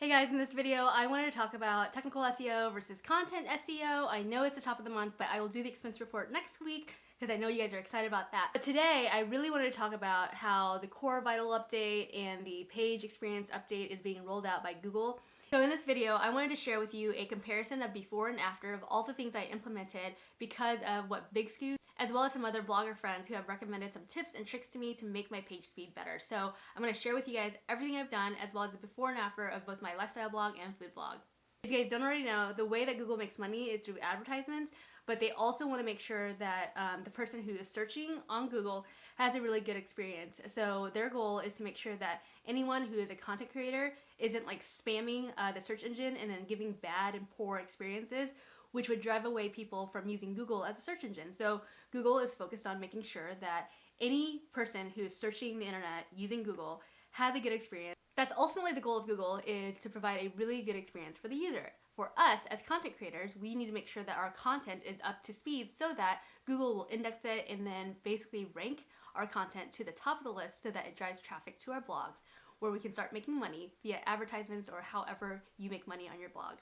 Hey guys, in this video I wanted to talk about technical SEO versus content SEO. I know it's the top of the month, but I will do the expense report next week because I know you guys are excited about that. But today I really wanted to talk about how the Core Vital update and the page experience update is being rolled out by Google. So in this video I wanted to share with you a comparison of before and after of all the things I implemented because of what Big Scoot, as well as some other blogger friends who have recommended some tips and tricks to me to make my page speed better. So I'm going to share with you guys everything I've done as well as the before and after of both my lifestyle blog and food blog. If you guys don't already know, the way that Google makes money is through advertisements, but they also want to make sure that the person who is searching on Google has a really good experience. So their goal is to make sure that anyone who is a content creator isn't like spamming the search engine and then giving bad and poor experiences, which would drive away people from using Google as a search engine. So Google is focused on making sure that any person who is searching the internet using Google has a good experience. That's ultimately the goal of Google, is to provide a really good experience for the user. For us as content creators, we need to make sure that our content is up to speed so that Google will index it and then basically rank our content to the top of the list so that it drives traffic to our blogs, where we can start making money via advertisements or however you make money on your blog.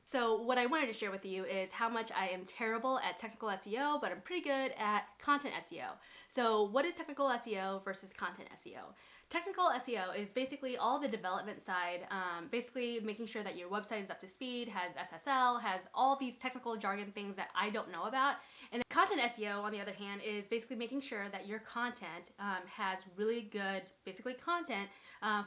So what I wanted to share with you is how much I am terrible at technical SEO, but I'm pretty good at content SEO. So what is technical SEO versus content SEO? Technical SEO is basically all the development side, basically making sure that your website is up to speed, has SSL, has all these technical jargon things that I don't know about. And content SEO, on the other hand, is basically making sure that your content has really good, basically content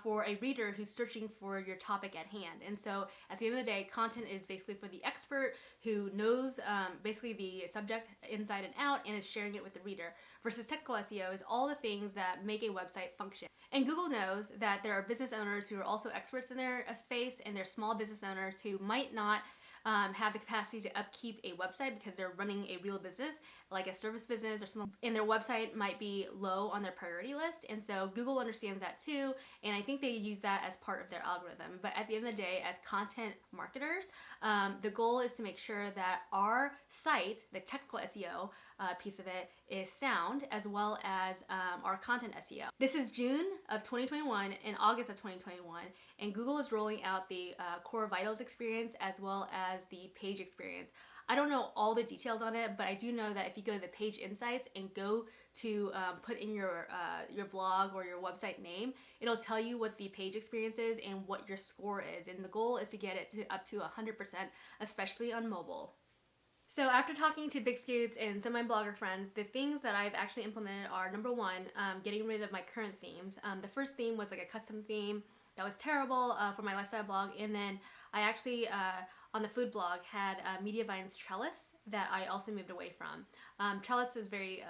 for a reader who's searching for your topic at hand. And so at the end of the day, content is basically for the expert who knows basically the subject inside and out and is sharing it with the reader, versus technical SEO is all the things that make a website function. And Google knows that there are business owners who are also experts in their space, and they're small business owners who might not have the capacity to upkeep a website because they're running a real business, like a service business or something, and their website might be low on their priority list. And so Google understands that too, and I think they use that as part of their algorithm. But at the end of the day, as content marketers, the goal is to make sure that our site, the technical SEO piece of it, is sound, as well as our content SEO. This is June of 2021 and August of 2021, and Google is rolling out the Core Vitals experience as well as the page experience. I don't know all the details on it, but I do know that if you go to the page insights and go to put in your blog or your website name, it'll tell you what the page experience is and what your score is. And the goal is to get it to up to 100%, especially on mobile. So after talking to Big Scoots and some of my blogger friends, the things that I've actually implemented are, number one, getting rid of my current themes. The first theme was like a custom theme that was terrible for my lifestyle blog, and then I actually on the food blog had Mediavine's Trellis that I also moved away from. Trellis is very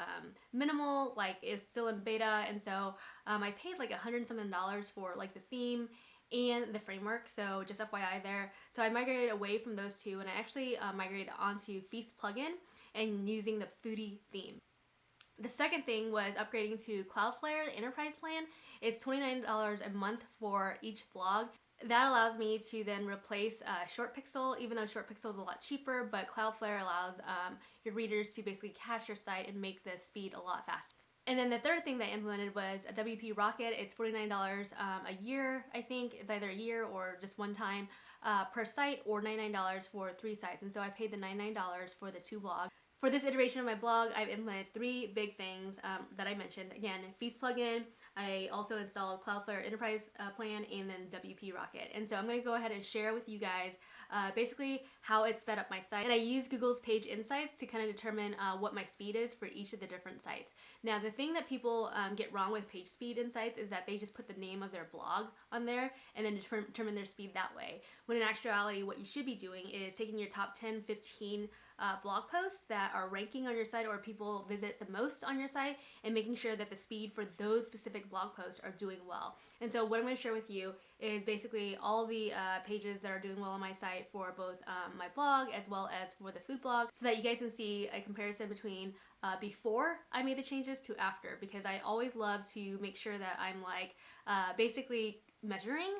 minimal, like it's still in beta, and so I paid like $100 something for like the theme and the framework, so just FYI there. So I migrated away from those two, and I actually migrated onto Feast plugin and using the foodie theme. The second thing was upgrading to Cloudflare, the enterprise plan. It's $29 a month for each blog. That allows me to then replace ShortPixel, even though ShortPixel is a lot cheaper, but Cloudflare allows your readers to basically cache your site and make the speed a lot faster. And then the third thing that I implemented was a WP Rocket. It's $49 a year, I think. It's either a year or just one time per site, or $99 for 3 sites. And so I paid the $99 for the 2 blogs. For this iteration of my blog, I've implemented 3 big things that I mentioned. Again, Feast plugin, I also installed Cloudflare Enterprise plan, and then WP Rocket. And so I'm going to go ahead and share with you guys basically how it sped up my site. And I use Google's Page Insights to kind of determine what my speed is for each of the different sites. Now, the thing that people get wrong with Page Speed Insights is that they just put the name of their blog on there and then determine their speed that way. When in actuality, what you should be doing is taking your top 10, 15 blog posts that are ranking on your site or people visit the most on your site, and making sure that the speed for those specific blog posts are doing well. And so what I'm going to share with you is basically all the pages that are doing well on my site for both my blog as well as for the food blog, so that you guys can see a comparison between before I made the changes to after, because I always love to make sure that I'm like basically measuring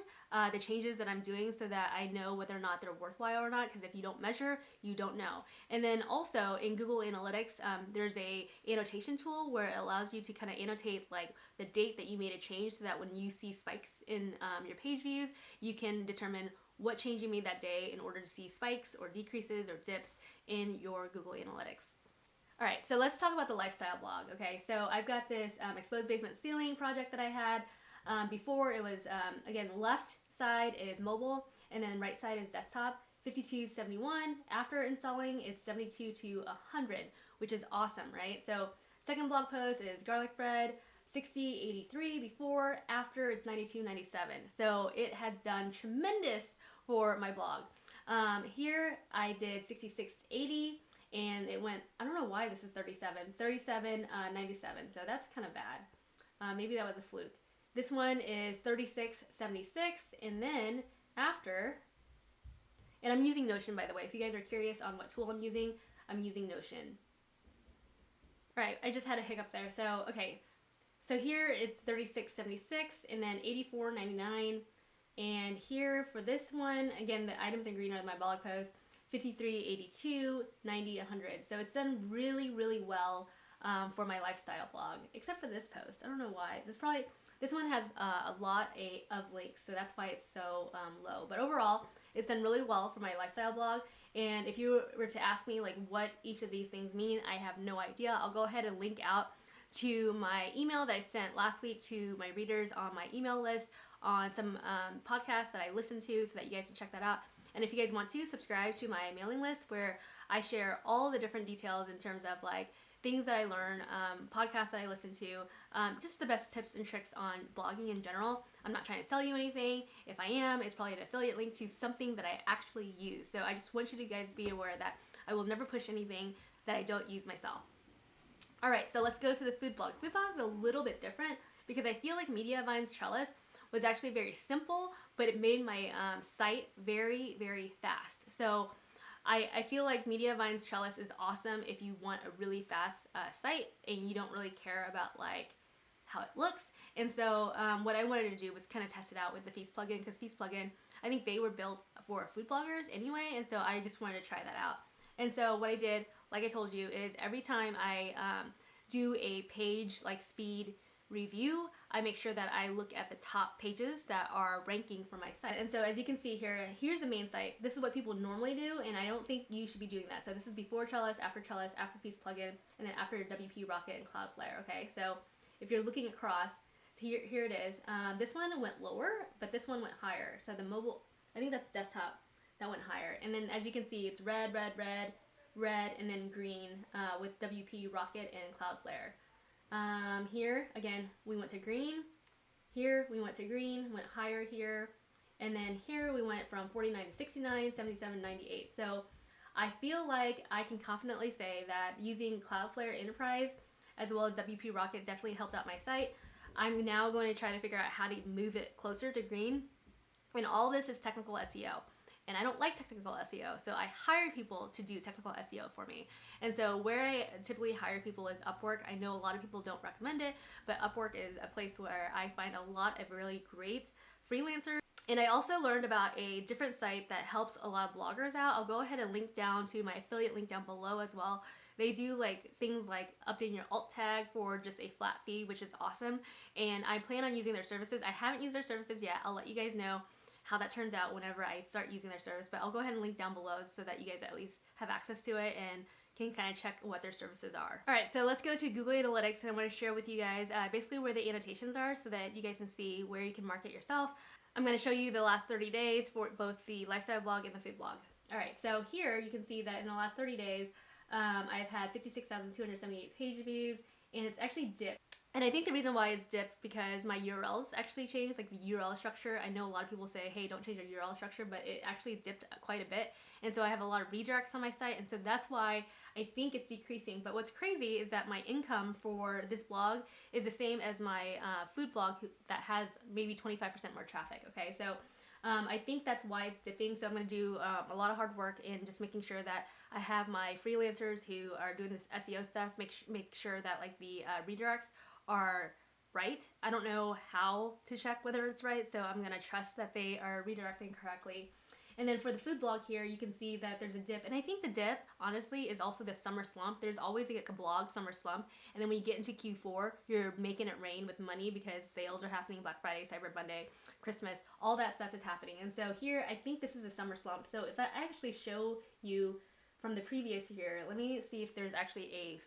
the changes that I'm doing so that I know whether or not they're worthwhile or not, because if you don't measure, you don't know. And then also in Google Analytics, there's a annotation tool where it allows you to kind of annotate like the date that you made a change, so that when you see spikes in your page views, you can determine what change you made that day in order to see spikes or decreases or dips in your Google Analytics. All right, so let's talk about the lifestyle blog. Okay, so I've got this exposed basement ceiling project that I had. Before it was, again, left side is mobile, and then right side is desktop. 5271. After installing, it's 72 to 100, which is awesome, right? So second blog post is garlic bread, 6083 before, after it's 9297. So it has done tremendous for my blog. Here I did 6680, and it went, I don't know why this is 3797. So that's kind of bad. Maybe that was a fluke. This one is 3676, and then after, and I'm using Notion, by the way. If you guys are curious on what tool I'm using Notion. All right, I just had a hiccup there. So, okay. So here it's 3676, and then 8499. And here for this one, again, the items in green are my blog post, 5382, 90, 100. So it's done really, really well for my lifestyle blog, except for this post. I don't know why. This one has a lot of links, so that's why it's so low. But overall, it's done really well for my lifestyle blog. And if you were to ask me like what each of these things mean, I have no idea. I'll go ahead and link out to my email that I sent last week to my readers on my email list on some podcasts that I listened to, so that you guys can check that out. And if you guys want to, subscribe to my mailing list where I share all the different details in terms of like things that I learn, podcasts that I listen to, just the best tips and tricks on blogging in general. I'm not trying to sell you anything. If I am, it's probably an affiliate link to something that I actually use. So I just want you to guys be aware that I will never push anything that I don't use myself. All right, so let's go to the food blog. Food blog is a little bit different because I feel like Mediavine's Trellis was actually very simple, but it made my site very, very fast. So I feel like Mediavine's Trellis is awesome if you want a really fast site and you don't really care about like how it looks. And so what I wanted to do was kind of test it out with the Feast plugin, because Feast plugin, I think they were built for food bloggers anyway, and so I just wanted to try that out. And so what I did, like I told you, is every time I do a page like speed review, I make sure that I look at the top pages that are ranking for my site. And so as you can see here, here's the main site. This is what people normally do, and I don't think you should be doing that. So this is before Trellis, after Feast plugin, and then after WP Rocket and Cloudflare. Okay, so if you're looking across, here it is. This one went lower, but this one went higher. So the mobile, I think that's desktop, that went higher. And then as you can see, it's red, and then green with WP Rocket and Cloudflare. Here, again, we went to green. Here, we went to green, went higher here. And then here, we went from 49 to 69, 77, 98. So I feel like I can confidently say that using Cloudflare Enterprise as well as WP Rocket definitely helped out my site. I'm now going to try to figure out how to move it closer to green. And all this is technical SEO. And I don't like technical SEO, so I hired people to do technical SEO for me. And so where I typically hire people is Upwork. I know a lot of people don't recommend it, but Upwork is a place where I find a lot of really great freelancers. And I also learned about a different site that helps a lot of bloggers out. I'll go ahead and link down to my affiliate link down below as well. They do like things like updating your alt tag for just a flat fee, which is awesome. And I plan on using their services. I haven't used their services yet. I'll let you guys know how that turns out whenever I start using their service, but I'll go ahead and link down below so that you guys at least have access to it and can kind of check what their services are. All right, so let's go to Google Analytics, and I want to share with you guys basically where the annotations are so that you guys can see where you can market yourself. I'm going to show you the last 30 days for both the lifestyle blog and the food blog. All right, so here you can see that in the last 30 days, I've had 56,278 page views, and it's actually dipped. And I think the reason why it's dipped because my URLs actually changed, like the URL structure. I know a lot of people say, hey, don't change your URL structure, but it actually dipped quite a bit. And so I have a lot of redirects on my site, and so that's why I think it's decreasing. But what's crazy is that my income for this blog is the same as my food blog that has maybe 25% more traffic, okay? So I think that's why it's dipping. So I'm going to do a lot of hard work in just making sure that I have my freelancers who are doing this SEO stuff, make sure that like the redirects are right. I don't know how to check whether it's right, so I'm gonna trust that they are redirecting correctly. And then for the food blog here, you can see that there's a dip. And I think the dip, honestly, is also the summer slump. There's always like a blog summer slump. And then when you get into Q4, you're making it rain with money because sales are happening, Black Friday, Cyber Monday, Christmas, all that stuff is happening. And so here, I think this is a summer slump. So if I actually show you from the previous year, let me see if there's actually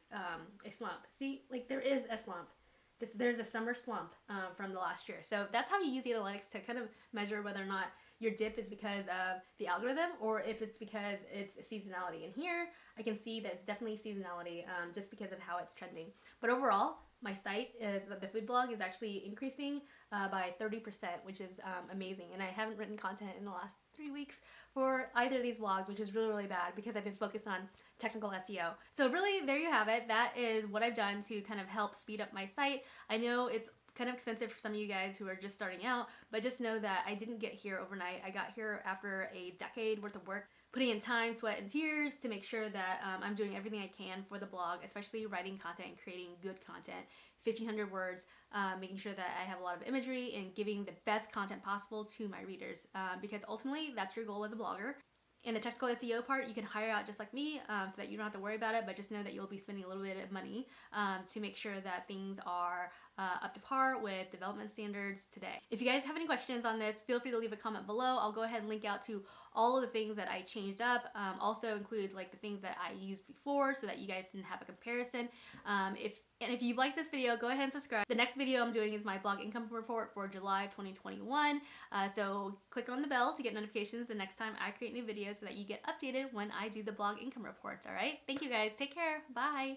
a slump. See, like there is a slump. There's a summer slump from the last year. So that's how you use the analytics to kind of measure whether or not your dip is because of the algorithm or if it's because it's seasonality. And here I can see that it's definitely seasonality just because of how it's trending. But overall, my site the food blog is actually increasing by 30%, which is amazing. And I haven't written content in the last 3 weeks for either of these blogs, which is really, really bad because I've been focused on technical SEO. So really, there you have it. That is what I've done to kind of help speed up my site. I know it's kind of expensive for some of you guys who are just starting out, but just know that I didn't get here overnight. I got here after a decade worth of work, putting in time, sweat, and tears to make sure that I'm doing everything I can for the blog, especially writing content and creating good content, 1,500 words, making sure that I have a lot of imagery and giving the best content possible to my readers, because ultimately that's your goal as a blogger. In the technical SEO part, you can hire out just like me so that you don't have to worry about it, but just know that you'll be spending a little bit of money to make sure that things are up to par with development standards today. If you guys have any questions on this, feel free to leave a comment below. I'll go ahead and link out to all of the things that I changed up. Also include like the things that I used before so that you guys can have a comparison. If you like this video, go ahead and subscribe. The next video I'm doing is my blog income report for July 2021. So click on the bell to get notifications the next time I create new videos so that you get updated when I do the blog income reports, all right? Thank you guys. Take care. Bye.